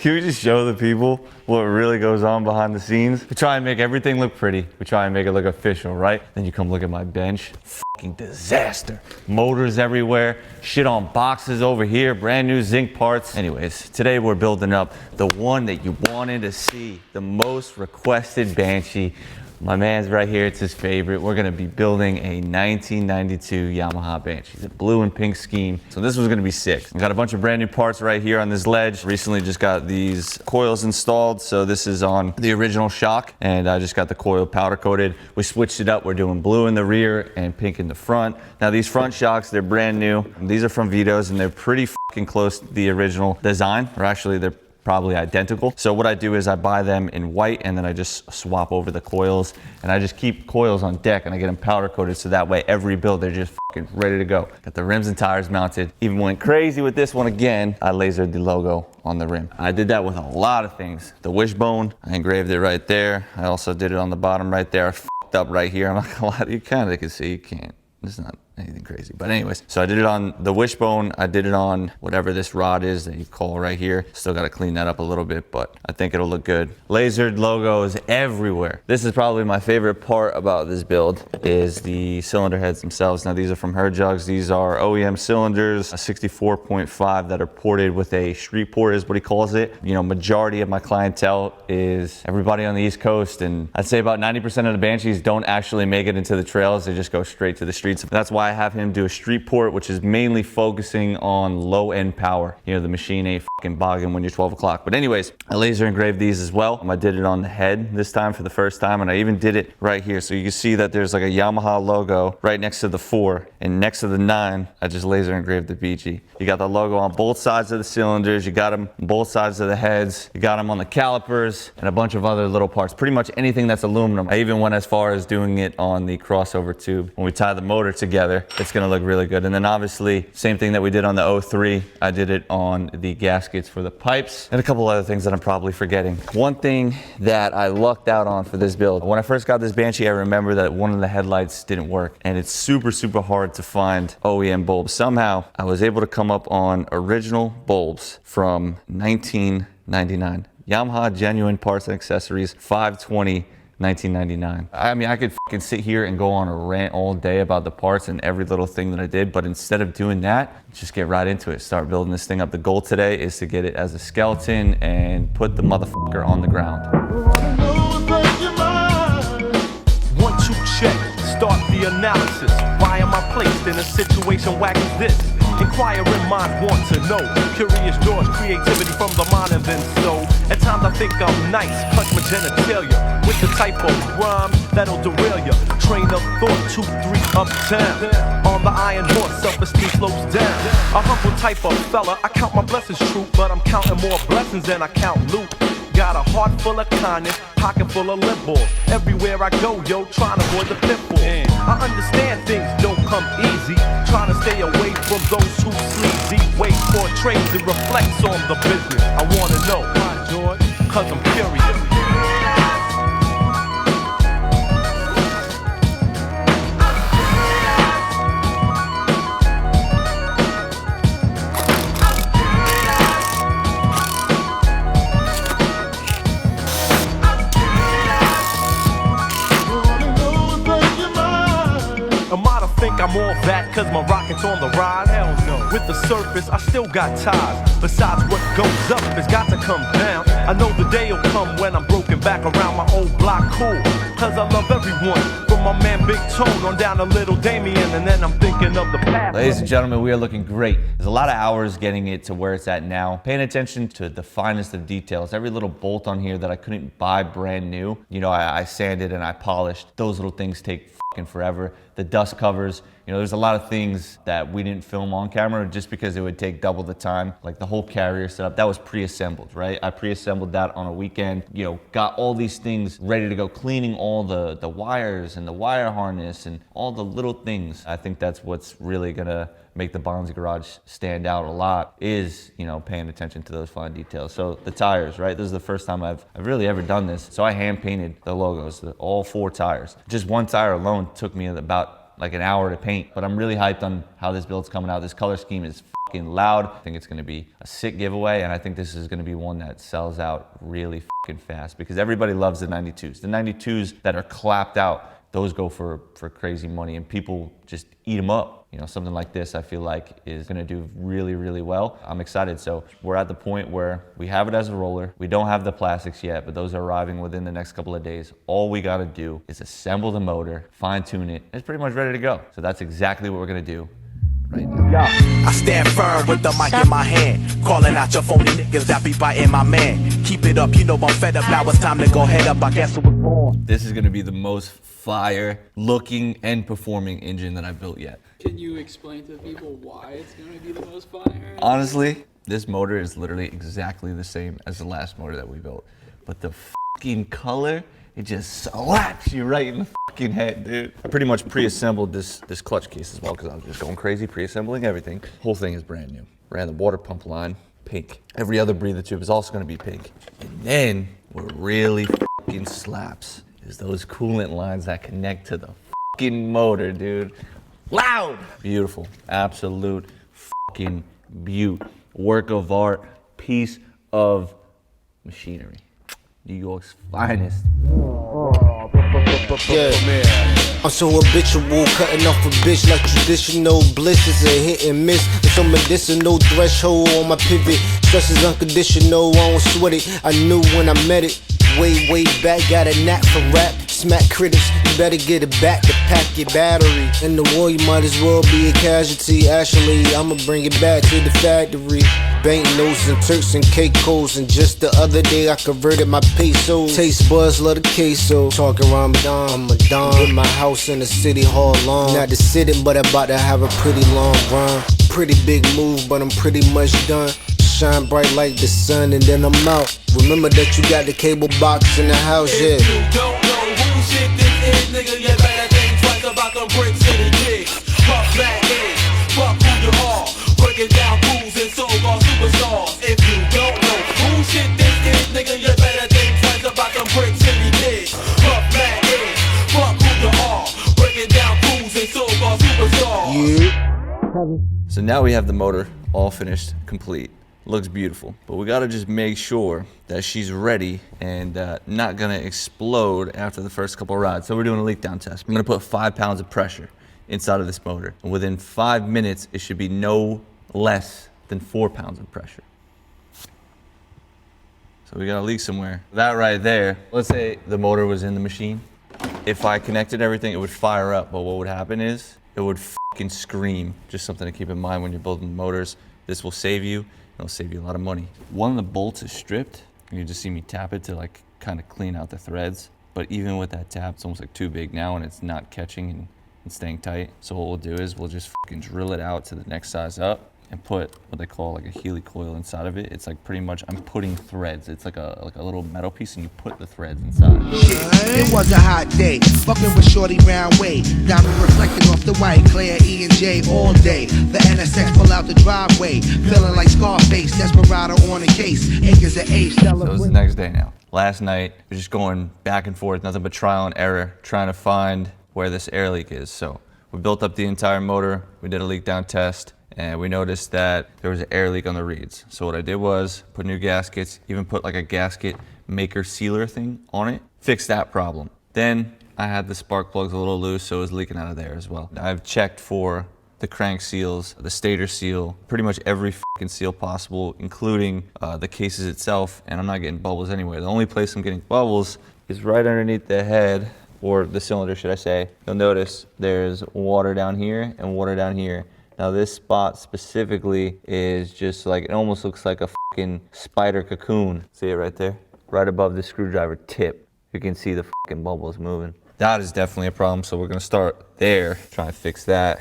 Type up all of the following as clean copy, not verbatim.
Can we just show the people what really goes on behind the scenes? We try and make everything look pretty. We try and make it look official, right? Then you come look at my bench. Fucking disaster. Motors everywhere. Shit on boxes over here. Brand new zinc parts. Anyways, today we're building up the one that you wanted to see. The most requested Banshee. My man's right here, it's his favorite. We're gonna be building a 1992 Yamaha Banshee. It's a blue and pink scheme. So this was gonna be sick. I got a bunch of brand new parts right here on this ledge. Recently just got these coils installed. So this is on the original shock and I just got the coil powder coated. We switched it up. We're doing blue in the rear and pink in the front. Now these front shocks, they're brand new. These are from Vito's and they're pretty fucking close to the original design, or actually they're probably identical. So what I do is I buy them in white and then I just swap over the coils and I just keep coils on deck and I get them powder coated so that way every build they're just fucking ready to go. Got the rims and tires mounted. Even went crazy with this one again. I lasered the logo on the rim. I did that with a lot of things. The wishbone, I engraved it right there. I also did it on the bottom right there. I fucked up right here. I'm not gonna lie, you kind of can see, you can't. It's not anything crazy, but anyways, so I did it on the wishbone. I did it on whatever this rod is that you call right here. Still got to clean that up a little bit, but I think it'll look good. Lasered logos everywhere. This is probably my favorite part about this build is the cylinder heads themselves. Now these are from her jugs. These are OEM cylinders, a 64.5 that are ported with a street port is what he calls it. You know, majority of my clientele is everybody on the East Coast, and I'd say about 90% of the Banshees don't actually make it into the trails. They just go straight to the streets. That's why I have him do a street port, which is mainly focusing on low end power. You know, the machine ain't fucking bogging when you're 12 o'clock. But anyways, I laser engraved these as well. I did it on the head this time for the first time, and I even did it right here. So you can see that there's like a Yamaha logo right next to the 4, and next to the 9, I just laser engraved the BG. You got the logo on both sides of the cylinders. You got them on both sides of the heads. You got them on the calipers and a bunch of other little parts. Pretty much anything that's aluminum. I even went as far as doing it on the crossover tube. When we tie the motor together, it's gonna look really good. And then obviously, same thing that we did on the 03, I did it on the gaskets for the pipes and a couple other things that I'm probably forgetting. One thing that I lucked out on for this build, when I first got this Banshee, I remember that one of the headlights didn't work, and it's super, super hard to find OEM bulbs. Somehow, I was able to come up on original bulbs from 1999. Yamaha Genuine Parts and Accessories, 520, 1999. I mean, I could fucking sit here and go on a rant all day about the parts and every little thing that I did, but instead of doing that, just get right into it. Start building this thing up. The goal today is to get it as a skeleton and put the motherfucker on the ground. 1, 2, check. Start the analysis. Why am I placed in a situation whack as this? Inquiring minds want to know. Curious draws creativity from the mind and then so. At times I think I'm nice, touch my genitalia with the type of rhyme that'll derail ya. Train of thought, 2, 3, uptown. On the iron horse, self-esteem slopes down. A humble type of fella, I count my blessings true, but I'm counting more blessings than I count loot. Got a heart full of kindness, pocket full of lip balls. Everywhere I go, yo, trying to avoid the pitfall. I understand things don't come easy. Trying to stay away from those who sleazy. Wait for trades that reflects on the business. I wanna know, cause I'm curious. I'm all that cause my rocket's on the rise. Hell no. With the surface, I still got ties. Besides what goes up, it's got to come down. I know the day will come when I'm broken back around my old block cool. Cause I love everyone. From my man Big Tone on down to Little Damien, and then I'm thinking of the past. Ladies and gentlemen, we are looking great. There's a lot of hours getting it to where it's at now. Paying attention to the finest of details. Every little bolt on here that I couldn't buy brand new. You know, I sanded and I polished. Those little things take fucking forever. The dust covers. You know, there's a lot of things that we didn't film on camera just because it would take double the time. Like the whole carrier setup, that was pre-assembled, right? I pre-assembled that on a weekend, you know, got all these things ready to go, cleaning all the wires and the wire harness and all the little things. I think that's what's really gonna make the Bonzi garage stand out a lot is, you know, paying attention to those fine details. So the tires, right? This is the first time I've really ever done this. So I hand painted the logos, all 4 tires. Just one tire alone took me about like an hour to paint, but I'm really hyped on how this build's coming out. This color scheme is fucking loud. I think it's gonna be a sick giveaway, and I think this is gonna be one that sells out really fucking fast because everybody loves the 92s. The 92s that are clapped out, those go for crazy money, and people just eat them up. You know, something like this, I feel like, is gonna do really, really well. I'm excited. So we're at the point where we have it as a roller. We don't have the plastics yet, but those are arriving within the next couple of days. All we gotta do is assemble the motor, fine tune it. It's pretty much ready to go. So that's exactly what we're gonna do right now. I stand firm with the mic in my hand, calling out your phony niggas that be biting my man. Keep it up, you know I'm fed up. Now it's time to go head up. I guess it was born. This is gonna be the most fire looking and performing engine that I've built yet. Can you explain to people why it's going to be the most fire? Honestly, this motor is literally exactly the same as the last motor that we built. But the fucking color, it just slaps you right in the fucking head, dude. I pretty much pre-assembled this clutch case as well because I was just going crazy pre-assembling everything. Whole thing is brand new. Ran the water pump line, pink. Every other breather tube is also gonna be pink. And then what really fucking slaps is those coolant lines that connect to the fucking motor, dude. Loud! Beautiful, absolute fucking beaut. Work of art, piece of machinery. New York's finest. Yeah. I'm so habitual, cutting off a bitch like traditional bliss. It's a hit and miss. It's a medicinal threshold on my pivot. Stress is unconditional, I don't sweat it. I knew when I met it. Way back, got a knack for rap. Smack critics, you better get it back to pack your battery. In the war, you might as well be a casualty. Actually, I'ma bring it back to the factory. Banknotes and Turks and Caicos. And just the other day, I converted my pesos. Taste buds, love the queso. Talking Ramadan, I'm a don. With my house in the city hall long. Not just sitting, but about to have a pretty long run. Pretty big move, but I'm pretty much done. Shine bright like the sun, and then I'm out. Remember that you got the cable box in the house, yeah. If you don't know who shit this is, nigga, you better think twice about them bricks in the kicks. Fuck that is, fuck who you are. Breaking down fools and so-called superstars. If you don't know who shit this is, nigga, you better think twice about them bricks in the kicks. Fuck that is, fuck who you are. Breaking down fools and so-called superstars. Yeah. So now we have the motor all finished, complete. Looks beautiful, but we gotta just make sure that she's ready and not gonna explode after the first couple of rides. So we're doing a leak down test. I'm gonna put 5 pounds of pressure inside of this motor. And within 5 minutes, it should be no less than 4 pounds of pressure. So we got a leak somewhere. That right there, let's say the motor was in the machine. If I connected everything, it would fire up, but what would happen is it would fucking scream. Just something to keep in mind when you're building motors. This will save you. It'll save you a lot of money. One of the bolts is stripped. You just see me tap it to like kind of clean out the threads. But even with that tap, it's almost like too big now and it's not catching and staying tight. So what we'll do is we'll just fucking drill it out to the next size up and put what they call like a Healy coil inside of it. It's like pretty much I'm putting threads. It's like a little metal piece and you put the threads inside. It was a hot day, fucking with shorty round way. Diamond reflecting off the white, Claire E and J all day. The NSX pull out the driveway, feeling like Scarface, Desperado on the case. Acres of H. So it was the next day now. Last night, we're just going back and forth, nothing but trial and error, trying to find where this air leak is. So we built up the entire motor, we did a leak down test, and we noticed that there was an air leak on the reeds. So what I did was put new gaskets, even put like a gasket maker sealer thing on it, fix that problem. Then I had the spark plugs a little loose, so it was leaking out of there as well. I've checked for the crank seals, the stator seal, pretty much every fucking seal possible, including the cases itself, and I'm not getting bubbles anywhere. The only place I'm getting bubbles is right underneath the head, or the cylinder, should I say. You'll notice there's water down here and water down here. Now this spot specifically is just like, it almost looks like a fucking spider cocoon. See it right there? Right above the screwdriver tip. You can see the fucking bubbles moving. That is definitely a problem, so we're gonna start there, try and fix that.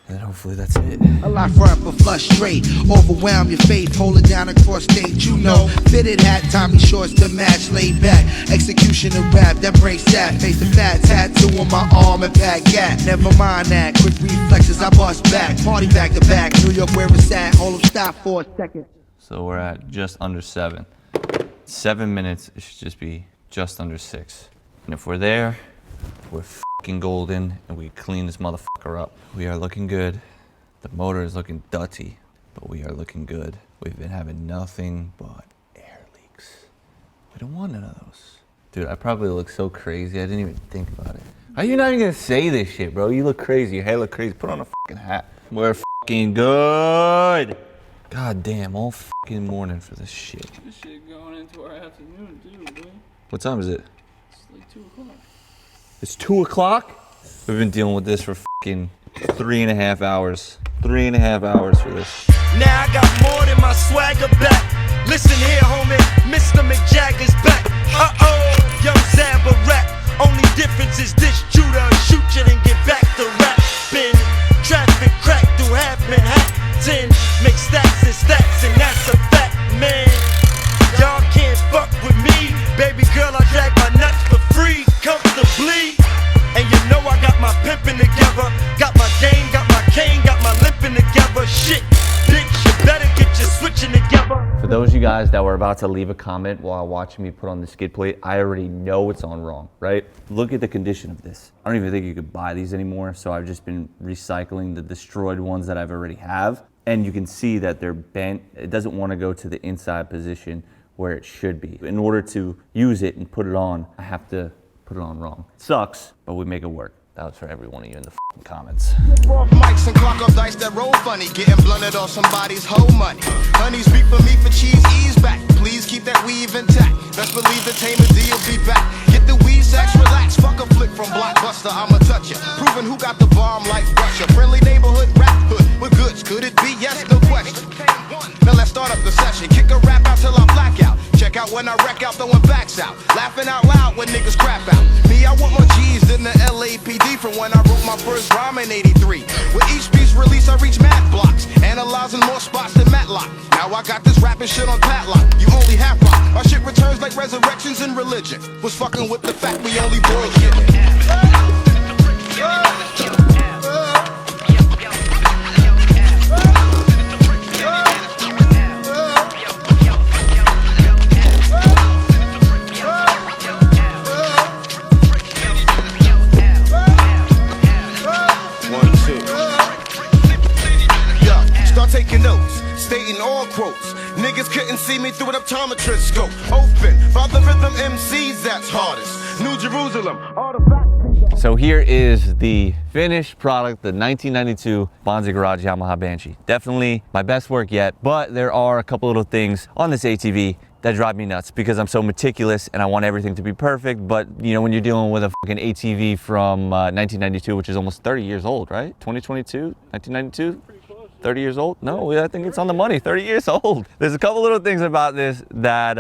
And then hopefully that's it. A lot front but frustrate, overwhelm your faith, hold it down across state, you know. Fitted hat, Tommy shorts to match, laid back. Execution of rap that breaks that. Face the fat tattoo on my arm and pack gap. Never mind that, quick reflexes, I bust back. Party back to back, New York where it's at. Hold up, stop for a second. So we're at just under 7. 7 minutes, it should just be just under 6. And if we're there, we're fucking golden and we clean this motherfucker up. We are looking good. The motor is looking dirty, but we are looking good. We've been having nothing but air leaks. We don't want none of those. Dude, I probably look so crazy. I didn't even think about it. How are you not even gonna say this shit, bro? You look crazy. Your hair look crazy. Put on a fucking hat. We're fucking good. God damn, all fucking morning for this shit. This shit going into our afternoon, too, boy. What time is it? It's like 2 o'clock. It's 2 o'clock? We've been dealing with this for fucking 3.5 hours. 3.5 hours for this. Now I got more than my swagger back. Listen here, homie, Mr. McJagger's back. Uh-oh, young Zabba rap. Only difference is this shooter shoot you and get back to rapping. Traffic crack through half Manhattan. Make stacks and that's a fact, man. Y'all can't fuck with me. Baby girl, I drag my nuts for free, comfortably. And you know I got my pimpin' together. Got my game, got my cane, got my limpin' together. Shit, bitch, you better get your switching together. For those of you guys that were about to leave a comment while watching me put on the skid plate, I already know it's on wrong, right? Look at the condition of this. I don't even think you could buy these anymore, so I've just been recycling the destroyed ones that I've already have. And you can see that they're bent. It doesn't want to go to the inside position where it should be. In order to use it and put it on, I have to put it on wrong. It sucks, but we make it work. That was for every one of you in the f***ing comments. Mics and clock up dice that roll funny, getting blunted off somebody's whole money. Honey speak for me for cheese, ease back. Please keep that weave intact. Best believe the tamer D will be back. Get the weed sacks, relax. Fuck a flick from Blockbuster, I'ma touch ya. Proving who got the bomb like Russia. Friendly neighborhood rap hood with goods. Could it be? Yes, no question. Now let's start up the session. Kick a rap out till I black out. Check out when I wreck out, throwing backs out. Laughing out loud when niggas crap out. Me, I want more G's than the LAPD from when I wrote my first rhyme in '83. With each piece release, I reach mad blocks, analyzing more spots than Matlock. Now I got this rapping shit on padlock. You only half rock. My shit returns like resurrections in religion. Was fucking with the fact we only bullshit. Taking notes, stating all quotes. Niggas couldn't see me through an optometrist scope. Open, for the rhythm MCs that's hardest. New Jerusalem, artifact. So here is the finished product, the 1992 Bonzi Garage Yamaha Banshee. Definitely my best work yet, but there are a couple little things on this ATV that drive me nuts because I'm so meticulous and I want everything to be perfect. But you know, when you're dealing with a fucking ATV from 1992, which is almost 30 years old, right? 2022, 1992? 30 years old? No, I think it's on the money, 30 years old. There's a couple little things about this that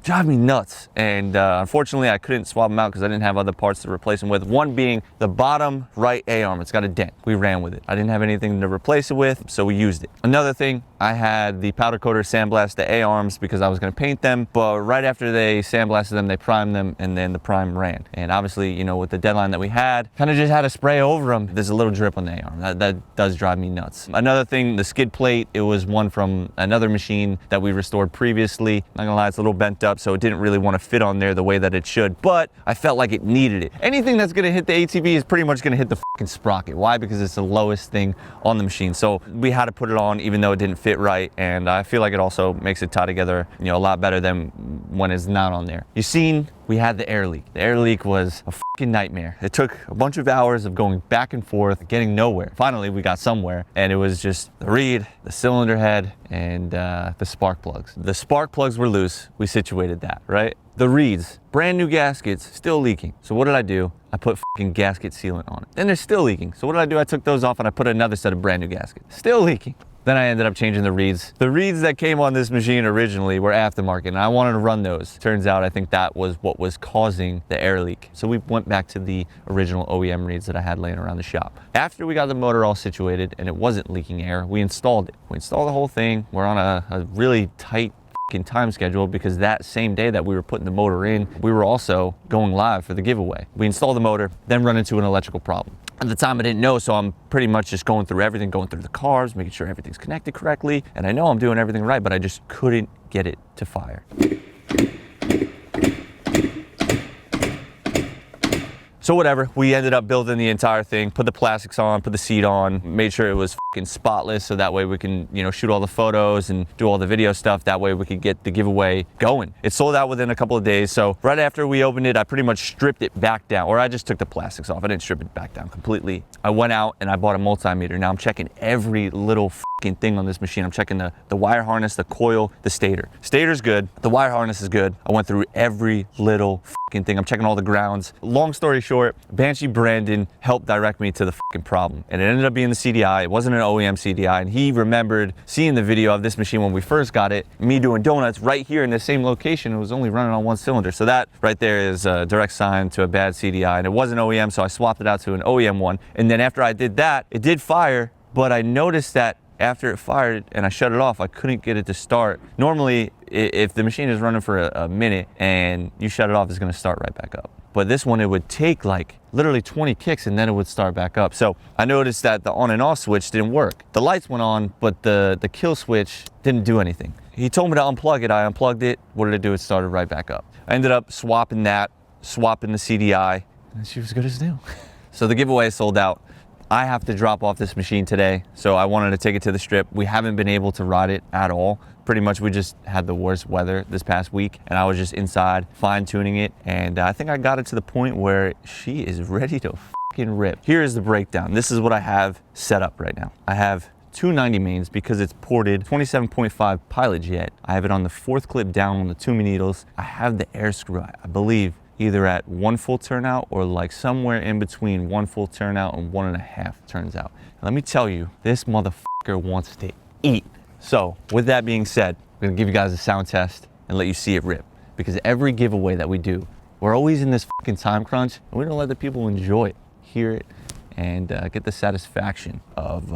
drive me nuts. And unfortunately, I couldn't swap them out because I didn't have other parts to replace them with. One being the bottom right A-arm. It's got a dent. We ran with it. I didn't have anything to replace it with, so we used it. Another thing, I had the powder coater sandblast the A-arms because I was gonna paint them, but right after they sandblasted them, they primed them, and then the prime ran. And obviously, you know, with the deadline that we had, kind of just had to spray over them. There's a little drip on the A-arm. That does drive me nuts. Another thing, the skid plate, it was one from another machine that we restored previously. Not gonna lie, it's a little bent up, so it didn't really want to fit on there the way that it should, but I felt like it needed it. Anything that's gonna hit the ATV is pretty much gonna hit the fucking sprocket. Why? Because it's the lowest thing on the machine. So we had to put it on even though it didn't fit right, and I feel like it also makes it tie together, you know, a lot better than when it's not on there. You've seen we had the air leak. The air leak was a fucking nightmare. It took a bunch of hours of going back and forth, getting nowhere. Finally, we got somewhere, and it was just the reed, the cylinder head, and the spark plugs. The spark plugs were loose. We situated that, right? The reeds, brand new gaskets, still leaking. So what did I do? I put fucking gasket sealant on it. Then they're still leaking. So what did I do? I took those off and I put another set of brand new gaskets. Still leaking. Then I ended up changing the reeds. The reeds that came on this machine originally were aftermarket, and I wanted to run those. Turns out I think that was what was causing the air leak. So we went back to the original OEM reeds that I had laying around the shop. After we got the motor all situated and it wasn't leaking air, we installed it. We installed the whole thing. We're on a really tight time schedule because that same day that we were putting the motor in, we were also going live for the giveaway. We installed the motor, then run into an electrical problem. At the time I didn't know, so I'm pretty much just going through everything, going through the cars, making sure everything's connected correctly. And I know I'm doing everything right, but I just couldn't get it to So whatever, we ended up building the entire thing, put the plastics on, put the seat on, made sure it was fucking spotless so that way we can, you know, shoot all the photos and do all the video stuff. That way we could get the giveaway going. It sold out within a couple of days. So right after we opened it, I pretty much stripped it back down, or I just took the plastics off. I didn't strip it back down completely. I went out and I bought a multimeter. Now I'm checking every little fucking thing on this machine. I'm checking the wire harness, the coil, the stator. Stator's good. The wire harness is good. I went through every little fucking thing. I'm checking all the grounds. Long story short, Banshee Brandon helped direct me to the fucking problem. And it ended up being the CDI. It wasn't an OEM CDI. And he remembered seeing the video of this machine when we first got it, me doing donuts right here in the same location. It was only running on one cylinder. So that right there is a direct sign to a bad CDI. And it wasn't OEM, so I swapped it out to an OEM one. And then after I did that, it did fire, but I noticed that after it fired and I shut it off, I couldn't get it to start. Normally, if the machine is running for a minute and you shut it off, it's gonna start right back up. But this one, it would take like literally 20 kicks and then it would start back up. So I noticed that the on and off switch didn't work. The lights went on, but the kill switch didn't do anything. He told me to unplug it. I unplugged it. What did it do? It started right back up. I ended up swapping that, swapping the CDI, and she was good as new. So the giveaway sold out. I have to drop off this machine today, so I wanted to take it to the strip. We haven't been able to ride it at all. Pretty much we just had the worst weather this past week, and I was just inside fine-tuning it, and I think I got it to the point where she is ready to fucking rip. Here is the breakdown. This is what I have set up right now. I have 290 mains because it's ported 27.5 pilot jet. I have it on the 4th clip down on the Toomey needles. I have the air screw, I believe, either at 1 full turnout or like somewhere in between 1 full turnout and 1.5 turns out. Let me tell you, this motherfucker wants to eat. So with that being said, I'm gonna give you guys a sound test and let you see it rip. Because every giveaway that we do, we're always in this fucking time crunch and we don't let the people enjoy it, hear it, and get the satisfaction of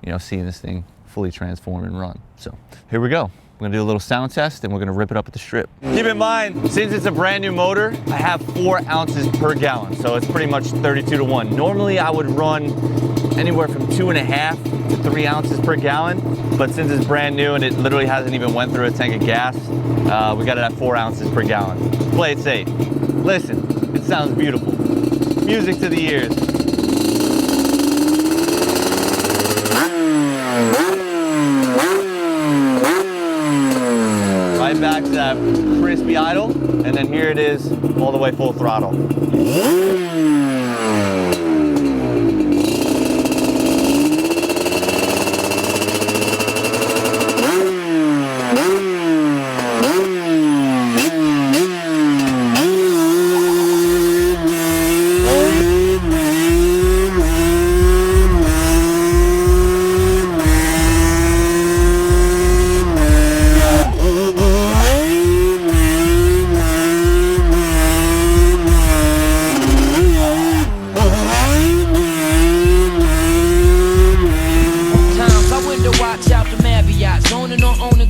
you know, seeing this thing fully transform and run. So here we go. We're gonna do a little sound test and we're gonna rip it up at the strip. Keep in mind, since it's a brand new motor, I have 4 ounces per gallon. So it's pretty much 32 to 1. Normally I would run anywhere from 2.5 to 3 ounces per gallon. But since it's brand new and it literally hasn't even went through a tank of gas, we got it at 4 ounces per gallon. Play it safe. Listen, it sounds beautiful. Music to the ears. Right back to that crispy idle, and then here it is all the way full throttle.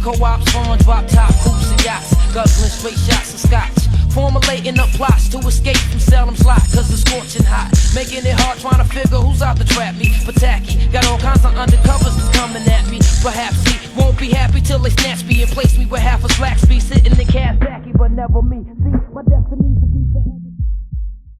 Co-ops, on drop top, coops and yachts, guzzling straight shots of scotch, formulating up plots to escape from Salem's lot, cause it's scorching hot, making it hard trying to figure who's out to trap me, but tacky, got all kinds of undercovers that's coming at me, perhaps he won't be happy till they snatch me and place me with half a slack speed, sitting in cast backy, but never me, see, my destiny